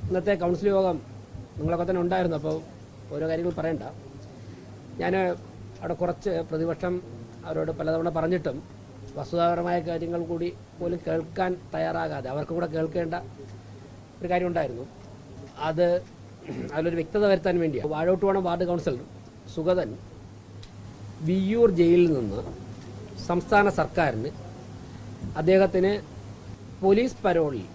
ഇന്നത്തെ കൗൺസിൽ യോഗം നിങ്ങളൊക്കെ തന്നെ ഉണ്ടായിരുന്നു. അപ്പോൾ ഓരോ കാര്യങ്ങൾ പറയണ്ട. ഞാൻ അവിടെ കുറച്ച് പ്രതിപക്ഷം അവരോട് പലതവണ പറഞ്ഞിട്ടും വസ്തുതാപരമായ കാര്യങ്ങൾ കൂടി പോലും കേൾക്കാൻ തയ്യാറാകാതെ അവർക്കും കൂടെ കേൾക്കേണ്ട ഒരു കാര്യമുണ്ടായിരുന്നു. അതിലൊരു വ്യക്തത വരുത്താൻ വേണ്ടിയാണ്. വാഴോട്ടുവാണം വാർഡ് കൗൺസിലർ സുഗതൻ വിയ്യൂർ ജയിലിൽ നിന്ന് സംസ്ഥാന സർക്കാരിന് അദ്ദേഹത്തിന് പോലീസ് പരോളിൽ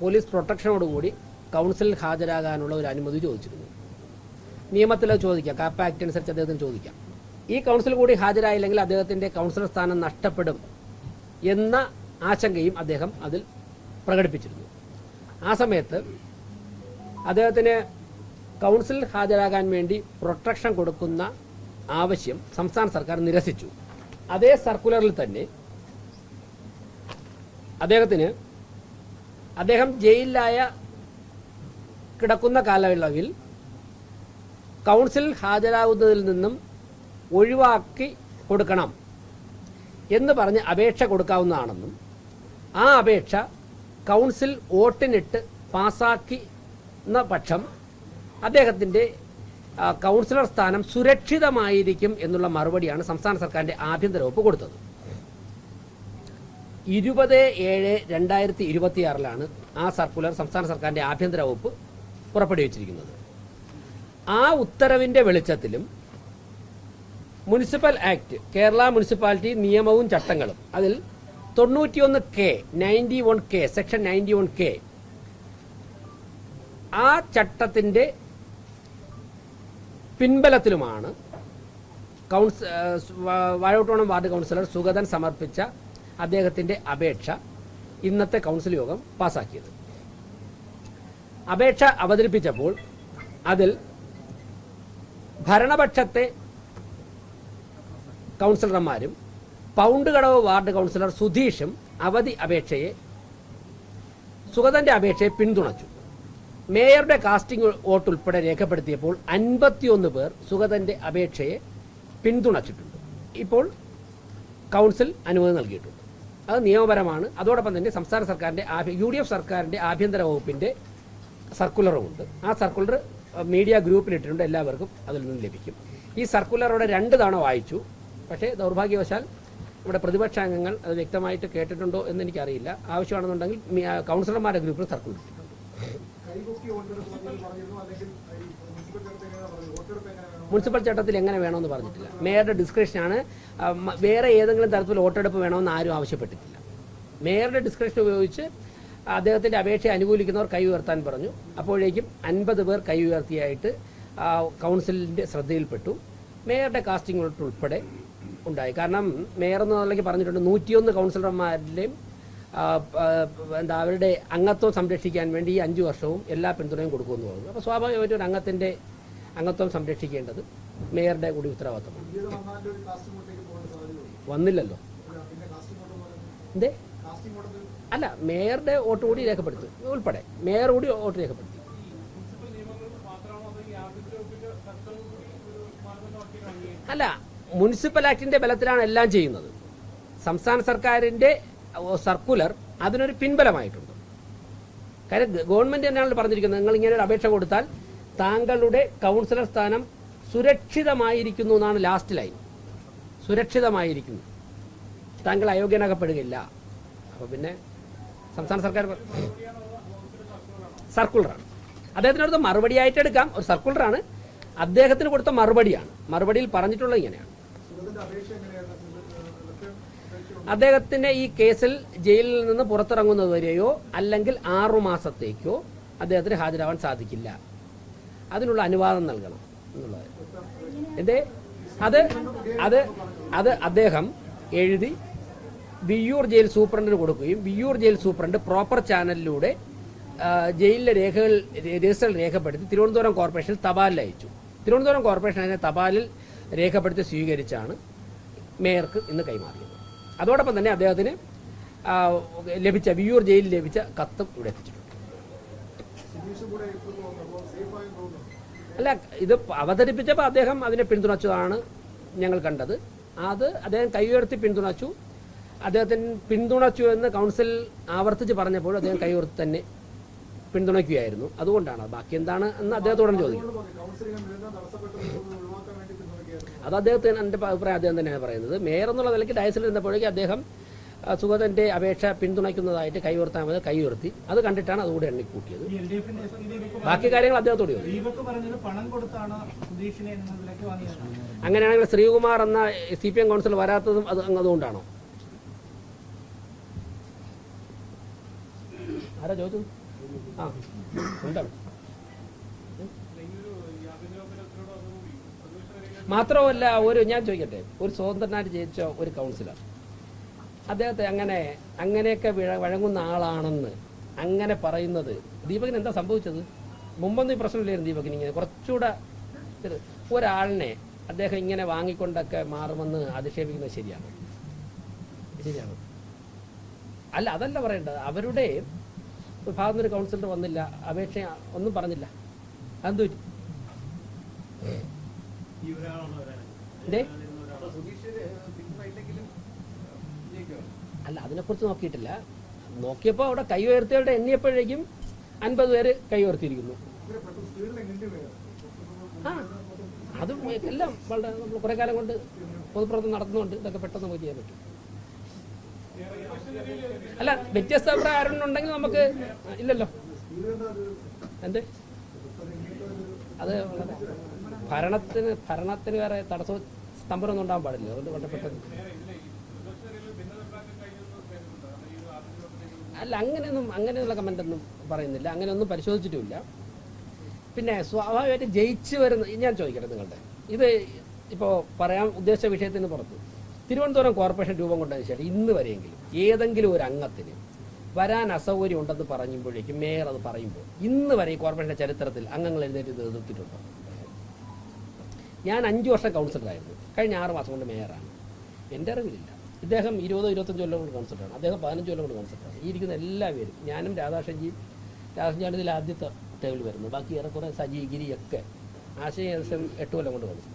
പോലീസ് പ്രൊട്ടക്ഷനോടുകൂടി കൗൺസിലിൽ ഹാജരാകാനുള്ള ഒരു അനുമതി ചോദിച്ചിരുന്നു. നിയമത്തിൽ ചോദിക്കാം, കാപ്പ ആക്ട് അനുസരിച്ച് അദ്ദേഹത്തിന് ചോദിക്കാം. ഈ കൗൺസിൽ കൂടി ഹാജരായില്ലെങ്കിൽ അദ്ദേഹത്തിൻ്റെ കൗൺസിലർ സ്ഥാനം നഷ്ടപ്പെടും എന്ന ആശങ്കയും അദ്ദേഹം അതിൽ പ്രകടിപ്പിച്ചിരുന്നു. ആ സമയത്ത് അദ്ദേഹത്തിന് കൗൺസിലിൽ ഹാജരാകാൻ വേണ്ടി പ്രൊട്ടക്ഷൻ കൊടുക്കുന്ന ആവശ്യം സംസ്ഥാന സർക്കാർ നിരസിച്ചു. അതേ സർക്കുലറിൽ തന്നെ അദ്ദേഹം ജയിലിലായ കിടക്കുന്ന കാലയളവിൽ കൗൺസിലിൽ ഹാജരാകുന്നതിൽ നിന്നും ഒഴിവാക്കി കൊടുക്കണം എന്ന് പറഞ്ഞ് അപേക്ഷ കൊടുക്കാവുന്നതാണെന്നും ആ അപേക്ഷ കൗൺസിൽ വോട്ടിനിട്ട് പാസാക്കുന്ന പക്ഷം അദ്ദേഹത്തിൻ്റെ കൗൺസിലർ സ്ഥാനം സുരക്ഷിതമായിരിക്കും എന്നുള്ള മറുപടിയാണ് സംസ്ഥാന സർക്കാരിൻ്റെ ആഭ്യന്തര വകുപ്പ് കൊടുത്തത്. 20/7/2026 ആ സർക്കുലർ സംസ്ഥാന സർക്കാരിൻ്റെ ആഭ്യന്തര വകുപ്പ് പുറപ്പെടുവിച്ചിരിക്കുന്നത്. ആ ഉത്തരവിൻ്റെ വെളിച്ചത്തിലും മുനിസിപ്പൽ ആക്ട്, കേരള മുനിസിപ്പാലിറ്റി നിയമവും ചട്ടങ്ങളും, അതിൽ 91K സെക്ഷൻ 91K ആ ചട്ടത്തിൻ്റെ പിൻബലത്തിലുമാണ് വാഴോട്ടുവാണം വാർഡ് കൗൺസിലർ സുഗതൻ സമർപ്പിച്ച അദ്ദേഹത്തിൻ്റെ അപേക്ഷ ഇന്നത്തെ കൗൺസിൽ യോഗം പാസാക്കിയത്. അപേക്ഷ അവതരിപ്പിച്ചപ്പോൾ അതിൽ ഭരണപക്ഷത്തെ കൗൺസിലർമാരും പൗണ്ട് കടവ് വാർഡ് കൗൺസിലർ സുധീഷും സുഗതന്റെ അപേക്ഷയെ പിന്തുണച്ചു. മേയറുടെ കാസ്റ്റിംഗ് വോട്ട് ഉൾപ്പെടെ രേഖപ്പെടുത്തിയപ്പോൾ 51 പേർ സുഗതന്റെ അപേക്ഷയെ പിന്തുണച്ചിട്ടുണ്ട്. ഇപ്പോൾ കൗൺസിൽ അനുമതി നൽകിയിട്ടുണ്ട്. അത് നിയമപരമാണ്. അതോടൊപ്പം തന്നെ സംസ്ഥാന സർക്കാരിൻ്റെ UDF സർക്കാരിൻ്റെ ആഭ്യന്തര വകുപ്പിൻ്റെ സർക്കുലറുമുണ്ട്. ആ സർക്കുലർ മീഡിയ ഗ്രൂപ്പിലിട്ടിട്ടുണ്ട്. എല്ലാവർക്കും അതിൽ നിന്ന് ലഭിക്കും. ഈ സർക്കുലറോടെ 2 തവണ വായിച്ചു. പക്ഷേ ദൗർഭാഗ്യവശാൽ ഇവിടെ പ്രതിപക്ഷാംഗങ്ങൾ അത് വ്യക്തമായിട്ട് കേട്ടിട്ടുണ്ടോ എന്ന് എനിക്കറിയില്ല. ആവശ്യമാണെന്നുണ്ടെങ്കിൽ കൗൺസിലർമാരുടെ ഗ്രൂപ്പിൽ സർക്കുലർ ഇട്ടിട്ടുണ്ട്. മുനിസിപ്പൽ ചട്ടത്തിൽ എങ്ങനെ വേണമെന്ന് പറഞ്ഞിട്ടില്ല. മേയറുടെ ഡിസ്ക്രിപ്ഷനാണ്. വേറെ ഏതെങ്കിലും തരത്തിൽ വോട്ടെടുപ്പ് വേണമെന്ന് ആരും ആവശ്യപ്പെട്ടിട്ടില്ല. മേയറുടെ ഡിസ്ക്രിപ്ഷൻ ഉപയോഗിച്ച് അദ്ദേഹത്തിൻ്റെ അപേക്ഷയെ അനുകൂലിക്കുന്നവർ കൈ ഉയർത്താൻ പറഞ്ഞു. അപ്പോഴേക്കും 50 പേർ കൈ ഉയർത്തിയായിട്ട് കൗൺസിലിൻ്റെ ശ്രദ്ധയിൽപ്പെട്ടു. മേയറുടെ കാസ്റ്റിംഗ് വോട്ട് ഉൾപ്പെടെ ഉണ്ടായി. കാരണം മേയർ എന്നുള്ളതിലേക്ക് പറഞ്ഞിട്ടുണ്ട് 101 കൗൺസിലർമാരിലെയും അവരുടെ അംഗത്വം സംരക്ഷിക്കാൻ വേണ്ടി ഈ 5 വർഷവും എല്ലാ പിന്തുണയും കൊടുക്കുമെന്ന് പറഞ്ഞു. അപ്പോൾ സ്വാഭാവികമായിട്ടും ഒരു അംഗത്തിൻ്റെ അംഗത്വം സംരക്ഷിക്കേണ്ടത് മേയറുടെ കൂടി ഉത്തരവാദിത്തമാണ്. വന്നില്ലല്ലോ. എന്തേ? അല്ല, മേയറുടെ വോട്ട് കൂടി രേഖപ്പെടുത്തി ഉൾപ്പെടെ മേയർ കൂടി വോട്ട് രേഖപ്പെടുത്തി. അല്ല, മുനിസിപ്പൽ ആക്ടിന്റെ ബലത്തിലാണ് എല്ലാം ചെയ്യുന്നത്. സംസ്ഥാന സർക്കാരിന്റെ സർക്കുലർ അതിനൊരു പിൻബലമായിട്ടുണ്ട്. കാര്യം ഗവൺമെന്റ് തന്നെയാണ് പറഞ്ഞിരിക്കുന്നത്, നിങ്ങൾ ഇങ്ങനെ ഒരു അപേക്ഷ കൊടുത്താൽ താങ്കളുടെ കൗൺസിലർ സ്ഥാനം സുരക്ഷിതമായിരിക്കുന്നു എന്നാണ് ലാസ്റ്റ് ലൈൻ. സുരക്ഷിതമായിരിക്കുന്നു, താങ്കൾ അയോഗ്യനാകപ്പെടുകയില്ല. അപ്പോൾ പിന്നെ സംസ്ഥാന സർക്കാർ സർക്കുലറാണ്. അദ്ദേഹത്തിനടുത്ത് മറുപടിയായിട്ട് എടുക്കാം. ഒരു സർക്കുലറാണ്, അദ്ദേഹത്തിന് കൊടുത്ത മറുപടിയാണ്. മറുപടിയിൽ പറഞ്ഞിട്ടുള്ളത് ഇങ്ങനെയാണ്. അദ്ദേഹത്തിന് ഈ കേസിൽ ജയിലിൽ നിന്ന് പുറത്തിറങ്ങുന്നതുവരെയോ അല്ലെങ്കിൽ 6 മാസത്തേക്കോ അദ്ദേഹത്തിന് ഹാജരാവാൻ സാധിക്കില്ല. അതിനുള്ള അനുവാദം നൽകണം എന്നുള്ളത്. എന്തേ? അത് അദ്ദേഹം എഴുതി വിയ്യൂർ ജയിൽ സൂപ്രണ്ടിന് കൊടുക്കുകയും വിയ്യൂർ ജയിൽ സൂപ്രണ്ട് പ്രോപ്പർ ചാനലിലൂടെ ജയിലിലെ രജിസ്റ്ററിൽ രേഖപ്പെടുത്തി തിരുവനന്തപുരം കോർപ്പറേഷനിൽ തപാലിൽ അയച്ചു. തിരുവനന്തപുരം കോർപ്പറേഷൻ അതിനെ തപാലിൽ രേഖപ്പെടുത്തി സ്വീകരിച്ചാണ് മേയർക്ക് ഇന്ന് കൈമാറിയത്. അതോടൊപ്പം തന്നെ അദ്ദേഹത്തിന് ലഭിച്ച വിയ്യൂർ ജയിലിൽ ലഭിച്ച കത്തും ഇവിടെ എത്തിച്ചിട്ടുണ്ട്. അല്ല, ഇത് അവതരിപ്പിച്ചപ്പോൾ അദ്ദേഹം അതിനെ പിന്തുണച്ചതാണ് ഞങ്ങൾ കണ്ടത്. അത് അദ്ദേഹം കൈ ഉയർത്തി പിന്തുണച്ചു. അദ്ദേഹത്തിന് പിന്തുണച്ചു എന്ന് കൗൺസിൽ ആവർത്തിച്ച് പറഞ്ഞപ്പോൾ അദ്ദേഹം കൈ ഉയർത്തി തന്നെ പിന്തുണയ്ക്കുകയായിരുന്നു. അതുകൊണ്ടാണ്. ബാക്കി എന്താണ് എന്ന് അദ്ദേഹത്തോടും ചോദിക്കും. അത് അദ്ദേഹത്തിന് എൻ്റെ അഭിപ്രായം അദ്ദേഹം തന്നെയാണ് പറയുന്നത്. മേയർ എന്നുള്ള നിലയ്ക്ക് ഡയസിൽ ഇരുന്നപ്പോഴേക്കും അദ്ദേഹം സുഗതന്റെ അപേക്ഷ പിന്തുണയ്ക്കുന്നതായിട്ട് കൈയുയർത്താൻ കൈയുയർത്തി. അത് കണ്ടിട്ടാണ് അതുകൂടെ എണ്ണിക്കൂട്ടിയത്. ബാക്കി കാര്യങ്ങൾ അദ്ദേഹത്തോട് ചോദിക്കും. അങ്ങനെയാണെങ്കിൽ ശ്രീകുമാർ എന്ന CPM കൗൺസിൽ വരാത്തതും അതുകൊണ്ടാണോ? ആരാ ചോദിച്ചത്? ആ ഉണ്ടാവും. മാത്രമല്ല, ഞാൻ ചോദിക്കട്ടെ, ഒരു സ്വതന്ത്രനായിട്ട് ജയിച്ച ഒരു കൗൺസിലർ അദ്ദേഹത്തെ അങ്ങനെയൊക്കെ വഴങ്ങുന്ന ആളാണെന്ന് അങ്ങനെ പറയുന്നത് ദീപകിന് എന്താ സംഭവിച്ചത്? മുമ്പൊന്നും ഈ പ്രശ്നമില്ലായിരുന്നു ദീപകിന്. ഇങ്ങനെ കുറച്ചുകൂടെ ഒരാളിനെ അദ്ദേഹം ഇങ്ങനെ വാങ്ങിക്കൊണ്ടൊക്കെ മാറുമെന്ന് അധിക്ഷേപിക്കുന്നത് ശരിയാണ്? അല്ല, അതല്ല പറയേണ്ടത്. അവരുടെ ഭാഗത്തുനിന്ന് ഒരു കൗൺസിലർ വന്നില്ല, അപേക്ഷ ഒന്നും പറഞ്ഞില്ല. അതെന്തു പറ്റി? അല്ല, അതിനെക്കുറിച്ച് നോക്കിയിട്ടില്ല. നോക്കിയപ്പോൾ അവിടെ കൈ ഉയർത്തിയവരുടെ എണ്ണിയപ്പോഴേക്കും 50 പേര് കൈ ഉയർത്തിയിരിക്കുന്നു. ആ, അതും എല്ലാം വളരെ നമ്മൾ കുറെ കാലം കൊണ്ട് പൊതുപ്രവർത്തനം നടത്തുന്നുണ്ട്. ഇതൊക്കെ പെട്ടെന്ന് നമുക്ക് ചെയ്യാൻ പറ്റും. അല്ല, വ്യത്യസ്ത അഭിപ്രായം ആരുണ്ടെങ്കിൽ നമുക്ക് ഇല്ലല്ലോ. എന്ത് അത് ഭരണത്തിന് വേറെ തടസ്സവും സ്തംഭനമൊന്നും ഉണ്ടാകാൻ പാടില്ല. അതുകൊണ്ട് വളരെ പെട്ടെന്ന് അല്ല, അങ്ങനെയുള്ള കമൻ്റൊന്നും പറയുന്നില്ല. അങ്ങനെയൊന്നും പരിശോധിച്ചിട്ടുമില്ല. പിന്നെ സ്വാഭാവികമായിട്ട് ജയിച്ചു വരുന്ന, ഞാൻ ചോദിക്കട്ടെ നിങ്ങളുടെ, ഇത് ഇപ്പോൾ പറയാൻ ഉദ്ദേശിച്ച വിഷയത്തിന് പുറത്ത് തിരുവനന്തപുരം കോർപ്പറേഷൻ രൂപം കൊണ്ടതിന് ശേഷം ഇന്ന് വരെയെങ്കിലും ഏതെങ്കിലും ഒരു അംഗത്തിന് വരാൻ അസൗകര്യം ഉണ്ടെന്ന് പറയുമ്പോഴേക്കും മേയർ അത് പറയുമ്പോൾ ഇന്ന് വരെ ഈ കോർപ്പറേഷൻ്റെ ചരിത്രത്തിൽ അംഗങ്ങൾ എഴുന്നേറ്റ് എതിർത്തിട്ടുണ്ടോ? ഞാൻ 5 വർഷം കൗൺസിലറായിരുന്നു. കഴിഞ്ഞ 6 മാസം കൊണ്ട് മേയറാണ്. എൻ്റെ അറിവിലില്ല. ഇദ്ദേഹം 20-25 കൊല്ലം കൊണ്ട് കൗൺസിലറാണ്. അദ്ദേഹം 15 കൊല്ലം കൊണ്ട് കൗൺസിലറാണ്. ഈ ഇരിക്കുന്ന എല്ലാവരും, ഞാനും രാധാകൃഷ്ണൻ ഇതിൽ ആദ്യത്തെ ടേബിൾ വരുന്നു. ബാക്കി ഏറെക്കുറെ സജി ഗിരിയൊക്കെ ആശയം 8 കൊല്ലം കൊണ്ട് കൗൺസിലർ.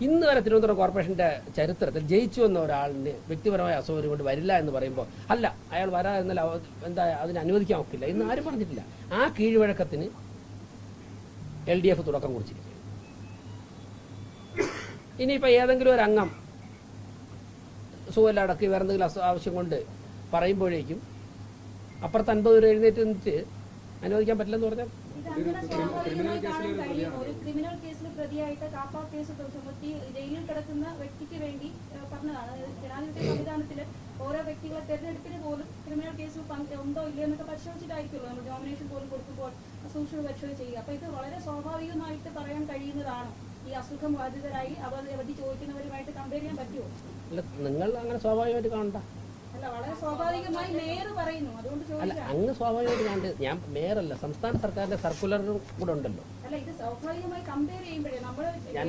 ഇന്ന് വരെ തിരുവനന്തപുരം കോർപ്പറേഷൻ്റെ ചരിത്രത്തിൽ ജയിച്ചു വന്ന ഒരാളിന് വ്യക്തിപരമായ അസൗകര്യം കൊണ്ട് വരില്ല എന്ന് പറയുമ്പോൾ അല്ല, അയാൾ വരാതെന്നാൽ എന്താ അതിന് അനുവദിക്കാൻ ഒക്കില്ല ഇന്ന് ആരും പറഞ്ഞിട്ടില്ല. ആ കീഴ്വഴക്കത്തിന് LDF തുടക്കം കുറിച്ചിരിക്കും. ഇനിയിപ്പോൾ ഏതെങ്കിലും ഒരു അംഗം സുഖമില്ല അടക്കി വേറെ എന്തെങ്കിലും ആവശ്യം കൊണ്ട് പറയുമ്പോഴേക്കും അപ്പുറത്ത് 50 പേര് എഴുന്നേറ്റ് നിന്നിട്ട് അനുവദിക്കാൻ പറ്റില്ലെന്ന് പറഞ്ഞാൽ ഒരു ക്രിമിനൽ കേസിൽ പ്രതിയായിട്ട് കാപ്പ കേസ് ചുമത്തി ജയിലിൽ കിടക്കുന്ന വ്യക്തിക്ക് വേണ്ടി പറഞ്ഞതാണ്. ജനാധിപത്യ സംവിധാനത്തിൽ ഓരോ വ്യക്തികളെ തെരഞ്ഞെടുപ്പിന് പോലും ക്രിമിനൽ കേസിൽ ഉണ്ടോ ഇല്ലയോ എന്നൊക്കെ പരിശോധിച്ചിട്ടായിരിക്കുമല്ലോ നമ്മൾ നോമിനേഷൻ പോലും കൊടുക്കുമ്പോൾ സൂക്ഷ്മ പരിശോധന ചെയ്യുക. അപ്പൊ ഇത് വളരെ സ്വാഭാവികമായിട്ട് പറയാൻ കഴിയുന്നതാണ്. ഈ അസുഖം ബാധിതരായി അവധി ചോദിക്കുന്നവരുമായിട്ട് കമ്പയർ ചെയ്യാൻ പറ്റുമോ? നിങ്ങൾ അങ്ങനെ സ്വാഭാവികമായിട്ട് കാണണ്ട. അല്ല, വളരെ സ്വാഭാവികമായി മേയർ പറയുന്നു. അതുകൊണ്ട് അല്ല, അങ്ങ് സ്വാഭാവികമായിട്ട് കാണേണ്ടത് ഞാൻ മേയറല്ല, സംസ്ഥാന സർക്കാരിന്റെ സർക്കുലറും കൂടെ ഉണ്ടല്ലോ. അല്ല, ഇത് സ്വാഭാവികമായി കമ്പയർ ചെയ്യുമ്പോഴേ നമ്മൾ ഞാൻ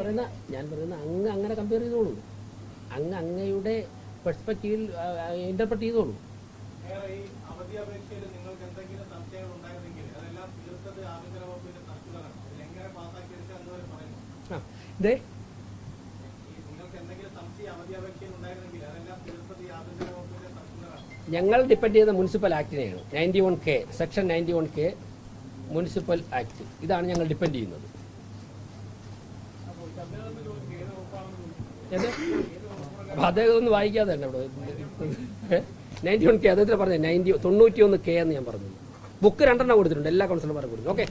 പറയുന്ന അങ്ങ് അങ്ങനെ കമ്പയർ ചെയ്തോളൂ. അങ്ങയുടെ പെർസ്പെക്റ്റീവിൽ ഇന്റർപ്രറ്റ് ചെയ്തോളൂ. ഇതേ ഞങ്ങൾ ഡിപ്പെൻഡ് ചെയ്യുന്ന മുനിസിപ്പൽ ആക്ടിനെയാണ്. 91K section 91K municipal act, ഇതാണ് ഞങ്ങൾ ഡിപ്പെൻഡ് ചെയ്യുന്നത്. അപ്പം അദ്ദേഹം ഒന്ന് വായിക്കാതെ തന്നെ ഇവിടെ 91K അദ്ദേഹത്തിന് പറഞ്ഞു 91K എന്ന് ഞാൻ പറഞ്ഞു. ബുക്ക് 2 കൊടുത്തിട്ടുണ്ട്, എല്ലാ കൗൺസിലർമാരും കൊടുത്തു. ഓക്കെ.